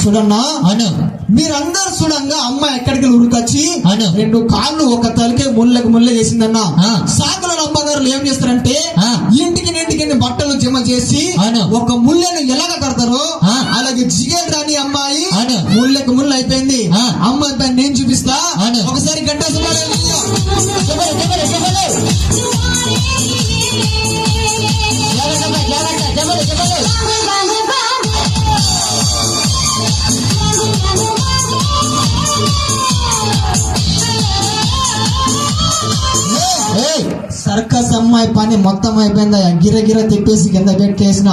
చూడన్నా అను మీరందరు చూడంగా అమ్మ ఎక్కడికి ఉరికొచ్చి అను 2 కాళ్ళు ఒక తలకే ముళ్ళకి చేసిందన్నా. సాకుల అమ్మగారులు ఏం చేస్తారంటే ఇంటికి బట్టలు జమ చేసి ఒక ముళ్ళని ఎలాగ కడతారో అలాగే జిగేల్ రాని అమ్మాయి ముళ్ళకి ముళ్ళు అయిపోయింది. అమ్మాయి పైన నేను చూపిస్తా ఒకసారి గంట సర్కస్ అమ్మాయి పని మొత్తం అయిపోయిందా? గిర తిప్పేసి కింద పెట్టేసిన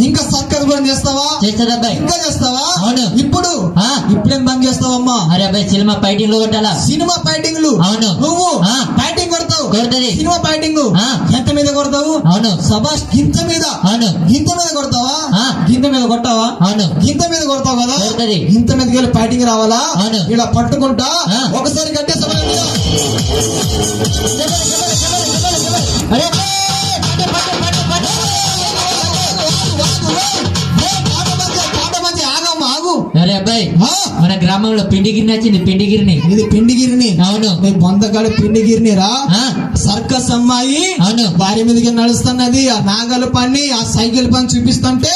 ఇంకా సర్కస్ కూడా చేస్తావా? ఇంకా చేస్తావా? ఇప్పుడేం బంద్ చేస్తావమ్మా? అరే అబ్బాయి సినిమా ఫైటింగ్ కొట్టాలా? సినిమా ఫైటింగ్లు అవును. నువ్వు ఫైటింగ్ కొడతావు, సినిమా ఫైటింగ్ ఎంత మీద కొడతావు? అవును. సభాష్ గింత మీద కొడతావా? గింత మీద కొట్టావా? అవును. గింత మీద కొడతావు కదా, గింత మీదకి వెళ్ళి ఫైటింగ్ రావాలా? ఇలా పట్టుకుంటా ఒకసారి కట్టేస్తా. అరే అబ్బాయి మన గ్రామంలో పిండిగిరిని వచ్చింది. పిండిగిరిని ఇది పిండిగిరిని అవును. నీ బొందగాడు పిండిగిరిని రా. సర్కస్ అమ్మాయి అవును భార్య మీదకి నడుస్తున్నది. ఆ నాగల పని ఆ సైకిల్ పని చూపిస్తుంటే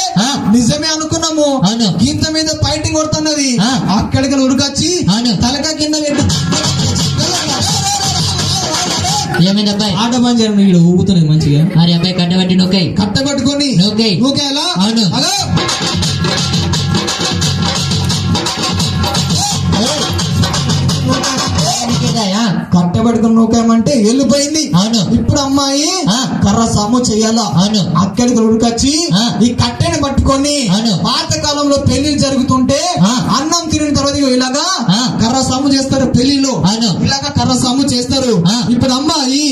నిజమే అనుకున్నాము. అవును. గింత మీద ఫైటింగ్ కొడుతున్నది. అక్కడికి ఉరికొచ్చి తలక కింద పెట్టి ఏమైంది అబ్బాయి? ఆట పని చేయండి. వీడు ఊగుతున్నది మంచిగా. అరే అబ్బాయి కట్టబెట్టి నొక్కాయి. కట్టబెట్టుకొని నొక్కేలా? అవును. కట్టబెట్టుకుని నూకామంటే వెళ్ళిపోయింది. అవును. ఇప్పుడు అమ్మాయి కర్ర సాము చెయ్యాలా? అవును. అక్కడికి ఉరికొచ్చి ఈ కట్టెని పట్టుకొని పాత కాలంలో పెళ్లిళ్ళు జరుగుతుంటే అన్నం తిరిగిన తర్వాత ఇలాగా కర్ర సాము చేస్తారు పెళ్లిలో. ఇలాగా కర్ర సాము చేస్తారు. ఇప్పుడు అమ్మాయి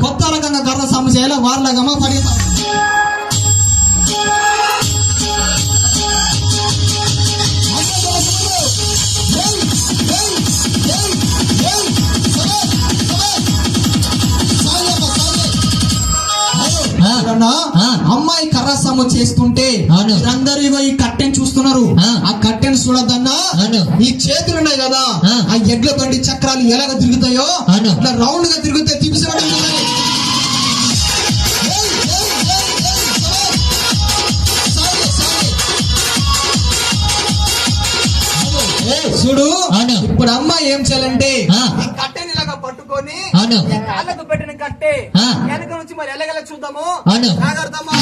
కొత్త రకంగా కర్ర సాము చేయాలా? వారిలాగమ్మా పడి అమ్మాయి కర్రసాము చేస్తుంటే అందరూ ఈ కట్టెని చూస్తున్నారు. ఆ కట్టెని చూడద్దన్నా ఈ చేతులు ఉన్నాయి కదా, ఆ ఎడ్ల బండి చక్రాలు ఎలాగ తిరుగుతాయో అట్లా రౌండ్ గా తిరుగుతాయి. తిప్పిసడం చూడు. ఇప్పుడు అమ్మాయి ఏం చేయాలంటే కట్టెని ఇలాగా పట్టుకొని కాళ్ళకు పెట్టిన కట్టే వెనక నుంచి మరి ఎలాగెలా చూద్దాము. జాగ్రత్తమ్మా.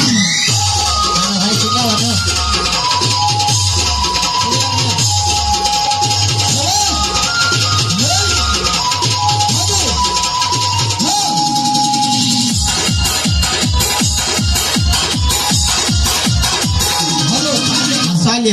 సాలి